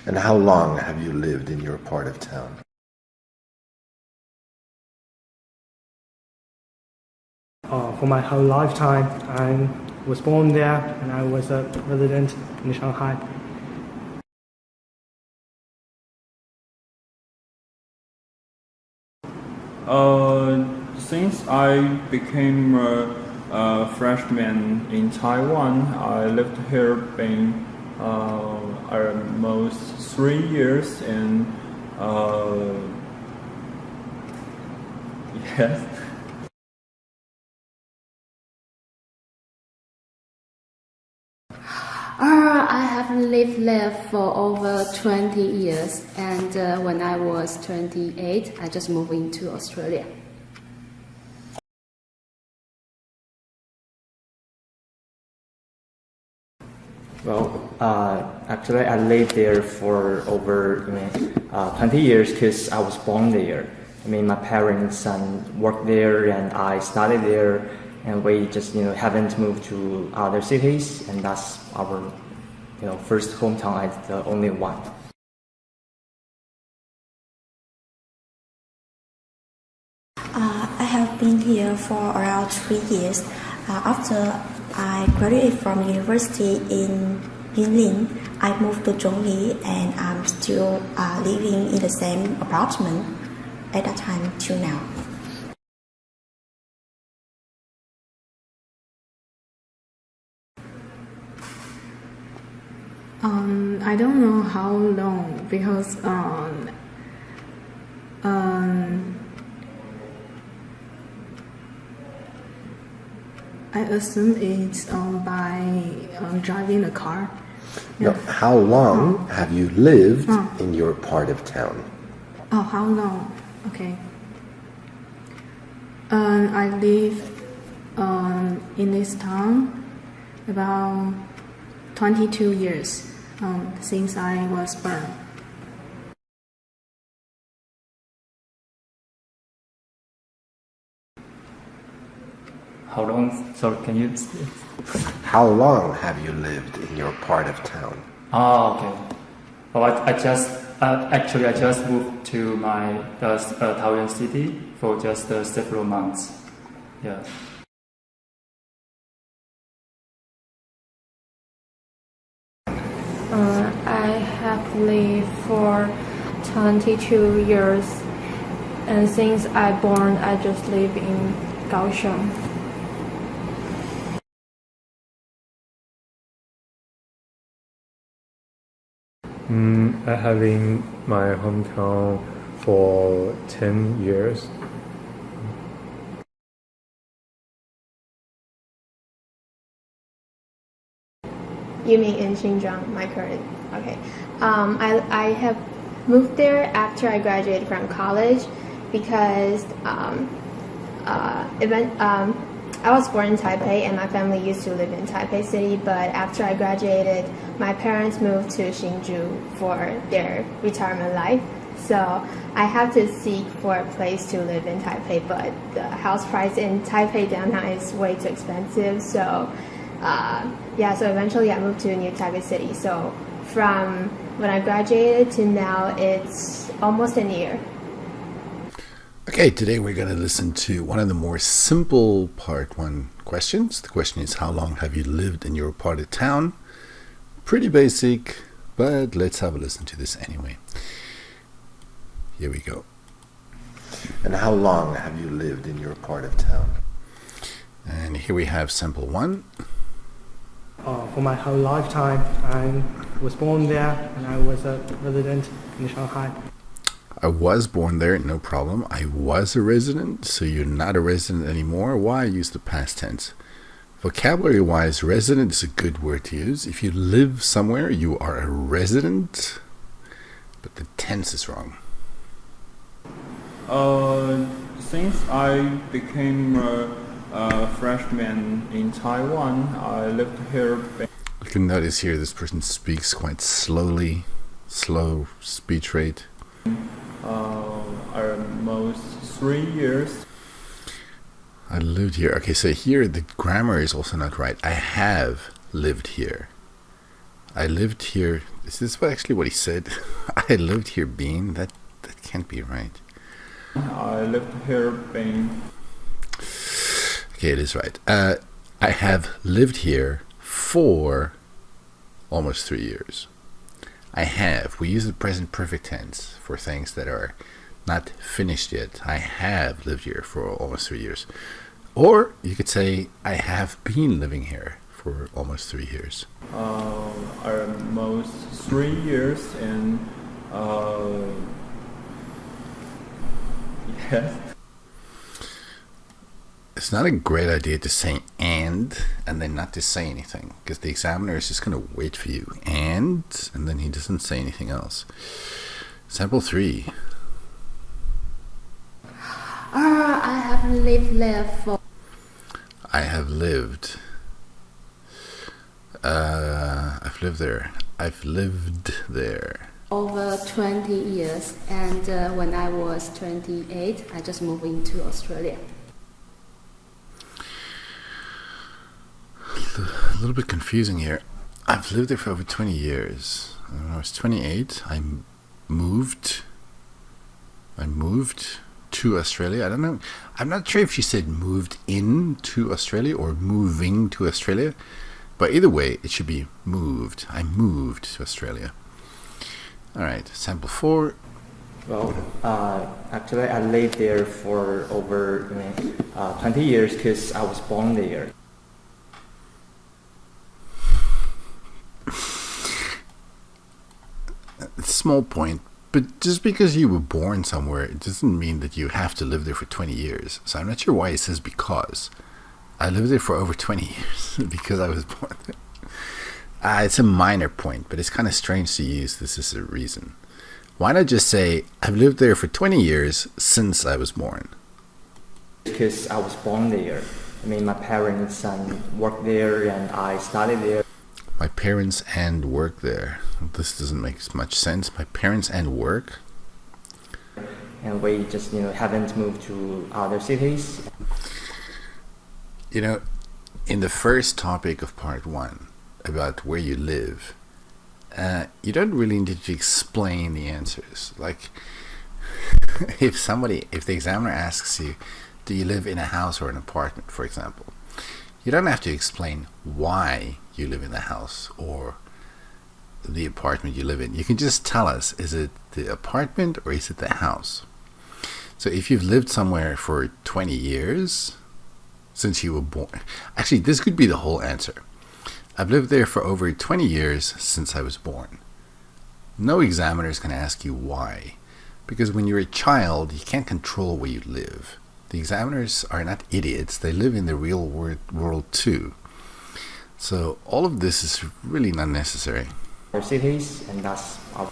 And how long have you lived in your part of town? For my whole lifetime, I was born there and I was a resident in Shanghai. Since I became a freshman in Taiwan, I lived here been almost 3 years, and yes. I have lived there for over 20 years, and when I was 28, I just moved into Australia. Well, actually, I lived there for over 20 years because I was born there. I mean, my parents worked there, and I studied there, and we just haven't moved to other cities, and that's our first hometown. It's the only one. I have been here for around 3 years. After I graduated from university in Yunlin, I moved to Zhongli, and I'm still living in the same apartment at that time till now. I don't know how long, because I assume it's by driving a car. No, how long have you lived in your part of town? Oh, how long? Okay. I live in this town about 22 years since I was born. How long? Sorry, can you? How long have you lived in your part of town? Oh, okay. Well, I just actually I just moved to my Taoyuan city for just several months. Yeah. I have lived for 22 years, and since I born, I just live in Kaohsiung. I have in my hometown for 10 years. You mean in Xinjiang, my current? Okay. I have moved there after I graduated from college because I was born in Taipei and my family used to live in Taipei City, but after I graduated, my parents moved to Hsinchu for their retirement life. So I have to seek for a place to live in Taipei, but the house price in Taipei downtown is way too expensive. So so eventually I moved to New Taipei City. So from when I graduated to now, it's almost a year. Okay, today we're going to listen to one of the more simple part one questions. The question is, how long have you lived in your part of town? Pretty basic, but let's have a listen to this anyway. Here we go. And how long have you lived in your part of town? And here we have sample one. For my whole lifetime, I was born there and I was a resident in Shanghai. I was born there, no problem. I was a resident, so you're not a resident anymore. Why use the past tense? Vocabulary-wise, resident is a good word to use. If you live somewhere, you are a resident, but the tense is wrong. Since I became a freshman in Taiwan, I lived here. You can notice here this person speaks quite slowly, slow speech rate. Almost 3 years. I lived here. Okay, so here the grammar is also not right. I have lived here. I lived here Is this actually what he said? I lived here being? That can't be right. I lived here being. Okay, it is right. I have lived here for almost 3 years. I have. We use the present perfect tense for things that are not finished yet. I have lived here for almost 3 years. Or you could say, I have been living here for almost 3 years. Almost 3 years and yes. It's not a great idea to say and then not to say anything, because the examiner is just going to wait for you and then he doesn't say anything else. Sample 3. I have lived there for. I have lived. I've lived there. I've lived there. Over 20 years, and when I was 28, I just moved into Australia. A little bit confusing here. I've lived there for over 20 years. When I was 28, I moved to Australia. I don't know. I'm not sure if she said moved into Australia or moving to Australia. But either way, it should be moved. I moved to Australia. All right, sample 4. Well, actually, I lived there for over 20 years because I was born there. Small point, but just because you were born somewhere, it doesn't mean that you have to live there for 20 years. So I'm not sure why it says because. I lived there for over 20 years because I was born there. It's a minor point, but it's kind of strange to use this as a reason. Why not just say, I've lived there for 20 years since I was born? Because I was born there. I mean, my parents worked there and I studied there. My parents and work there. This doesn't make much sense. My parents and work? And we just, haven't moved to other cities. In the first topic of part 1, about where you live, you don't really need to explain the answers. Like, if the examiner asks you, do you live in a house or an apartment, for example, you don't have to explain why you live in the house or the apartment you live in. You can just tell us, is it the apartment or is it the house? So if you've lived somewhere for 20 years, since you were born, actually this could be the whole answer. I've lived there for over 20 years since I was born. No examiner is going to ask you why, because when you're a child, you can't control where you live. The examiners are not idiots. They live in the real world too. So all of this is really not necessary. Other cities, and that's our...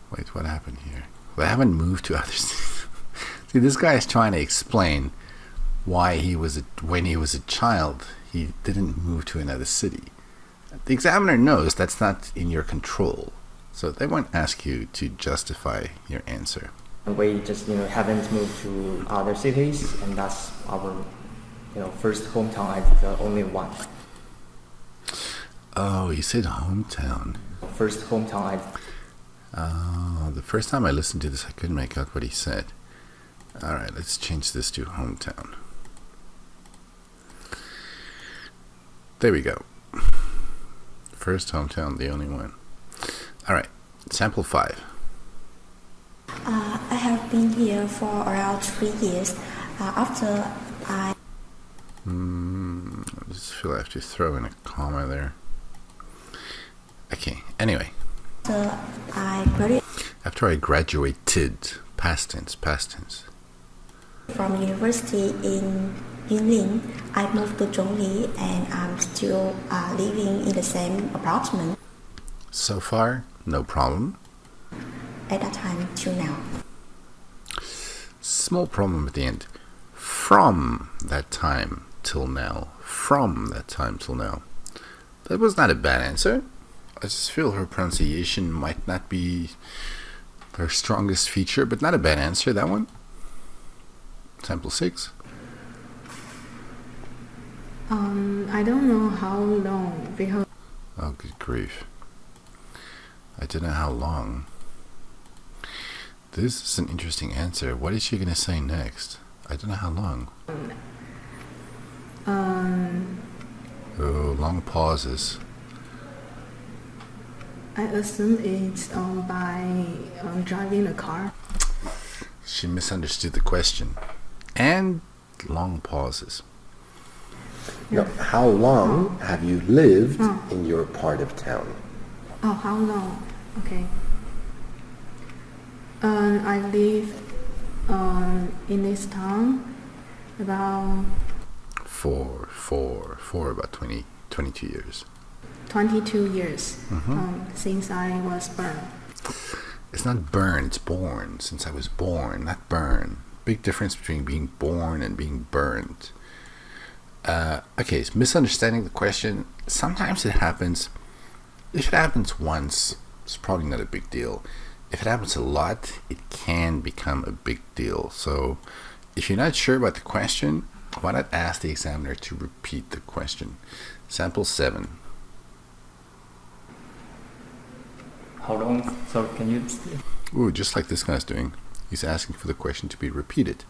Wait, what happened here? Well, I haven't moved to other cities. See, this guy is trying to explain why when he was a child, he didn't move to another city. The examiner knows that's not in your control, so they won't ask you to justify your answer. We just, haven't moved to other cities, and that's our, first hometown. The only one. Oh, he said hometown. First hometown. The first time I listened to this, I couldn't make out what he said. All right, let's change this to hometown. There we go. First hometown, the only one. All right, sample 5. I have been here for around 3 years. After I just feel I have to throw in a comma there. Okay, anyway. After I graduated, past tense. From university in Yunlin, I moved to Zhongli and I'm still living in the same apartment. So far, no problem. At that time till now. Small problem at the end. From that time till now. From that time till now. That was not a bad answer. I just feel her pronunciation might not be her strongest feature, but not a bad answer, that one. Sample 6. I don't know how long because. Oh, good grief. I don't know how long. This is an interesting answer. What is she going to say next? I don't know how long. Oh, long pauses. I assume it's by driving a car. She misunderstood the question. And long pauses. No, how long have you lived in your part of town? Oh, how long? Okay. I live in this town about for about 22 years. 22 years since I was born. It's not burn, it's born. Since I was born, not burn. Big difference between being born and being burned. Okay, it's misunderstanding the question. Sometimes it happens. If it happens once, it's probably not a big deal. If it happens a lot, it can become a big deal. So if you're not sure about the question, why not ask the examiner to repeat the question? Sample 7. How long? So can you? Ooh, just like this guy's doing. He's asking for the question to be repeated.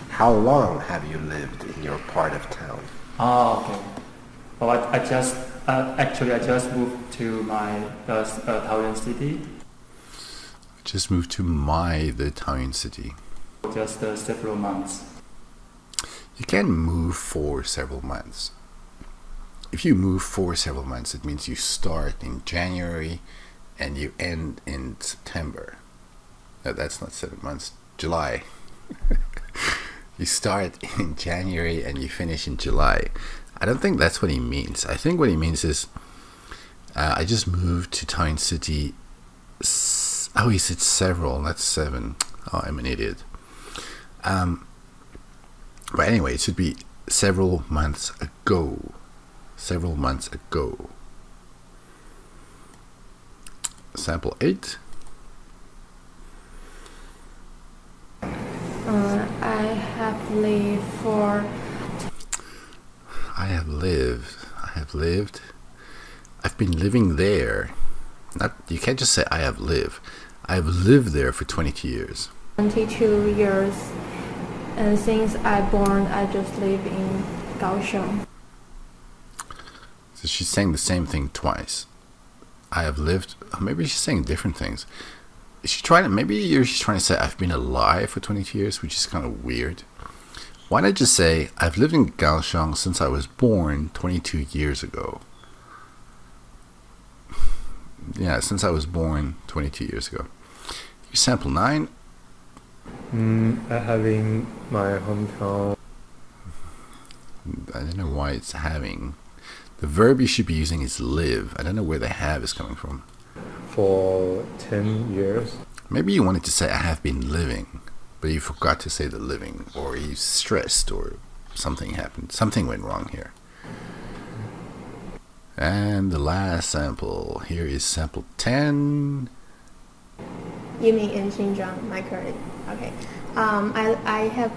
How long have you lived in your part of town? Oh, okay. Well, I just actually I just moved to my Taoyuan city. Just moved to the Italian city. Just several months. You can move for several months. If you move for several months, it means you start in January and you end in September. No, that's not 7 months. July. You start in January and you finish in July. I don't think that's what he means. I think what he means is I just moved to Taoyuan City. Oh, he said several. That's 7. Oh, I'm an idiot. But anyway, it should be several months ago. Several months ago. Sample 8. I have lived for. I have lived. I've been living there. Not, you can't just say I have lived. I've lived there for 22 years. 22 years, and since I born, I just live in Kaohsiung. So she's saying the same thing twice. I have lived. Maybe she's saying different things. She's trying to say I've been alive for 22 years, which is kind of weird. Why not just say I've lived in Kaohsiung since I was born 22 years ago? Yeah, since I was born 22 years ago. Here's sample 9. Having my hometown. I don't know why it's having. The verb you should be using is live. I don't know where the have is coming from. For 10 years. Maybe you wanted to say I have been living, but you forgot to say the living, or you stressed, or something happened. Something went wrong here. And the last sample. Here is sample 10. You mean in Xinjiang, my current? Okay. I have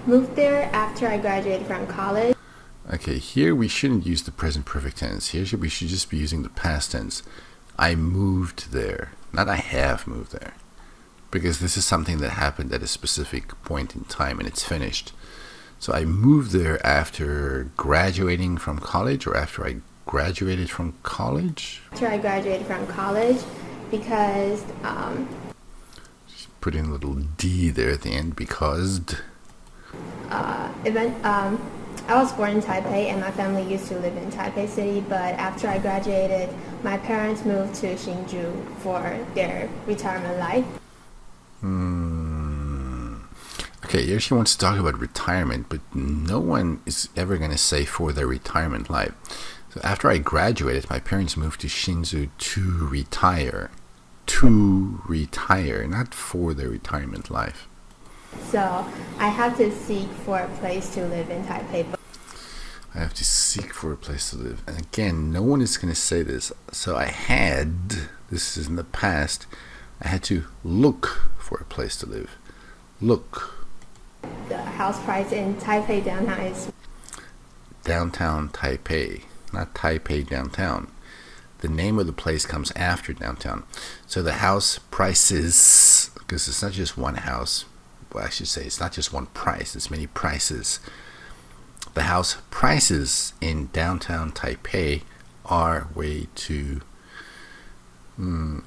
moved there after I graduated from college. Okay, here we shouldn't use the present perfect tense. Here we should just be using the past tense. I moved there, not I have moved there, because this is something that happened at a specific point in time and it's finished. So I moved there after graduating from college, or after I graduated from college? After I graduated from college, because just put in a little D there at the end, because I was born in Taipei and my family used to live in Taipei City, but after I graduated, my parents moved to Hsinchu for their retirement life. Okay, here she wants to talk about retirement, but no one is ever going to say for their retirement life. So after I graduated, my parents moved to Hsinchu to retire. To retire, not for their retirement life. So I have to seek for a place to live in Taipei. I have to seek for a place to live. And again, no one is going to say this. So this is in the past, I had to look for a place to live. Look. The house price in Taipei downtown is... Downtown Taipei, not Taipei downtown. the name of the place comes after downtown. So the house prices, because it's not just one house, well, I should say it's not just one price, it's many prices. The house prices in downtown Taipei are way too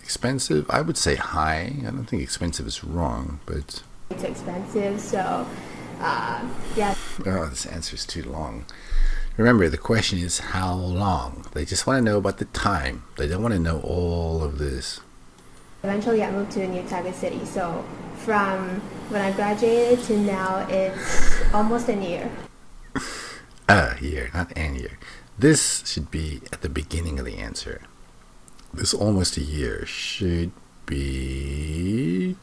expensive. I would say high. I don't think expensive is wrong, but it's expensive, so yeah. Oh, this answer is too long. Remember, the question is how long. They just want to know about the time. They don't want to know all of this. Eventually, I moved to New Taipei City, so from when I graduated to now, it's almost a year. A year, not an year. This should be at the beginning of the answer. This almost a year should be...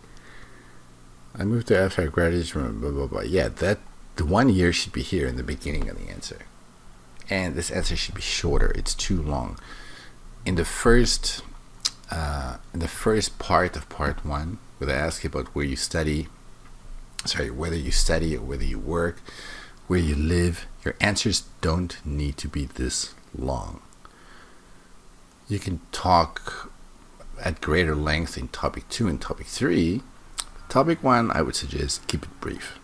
I moved to after I graduated from blah, blah, blah. Yeah, the 1 year should be here in the beginning of the answer. And this answer should be shorter. It's too long. In the first part of part 1, where they ask you about whether you study or whether you work, where you live, your answers don't need to be this long. You can talk at greater length in topic 2 and topic 3. Topic 1, I would suggest keep it brief.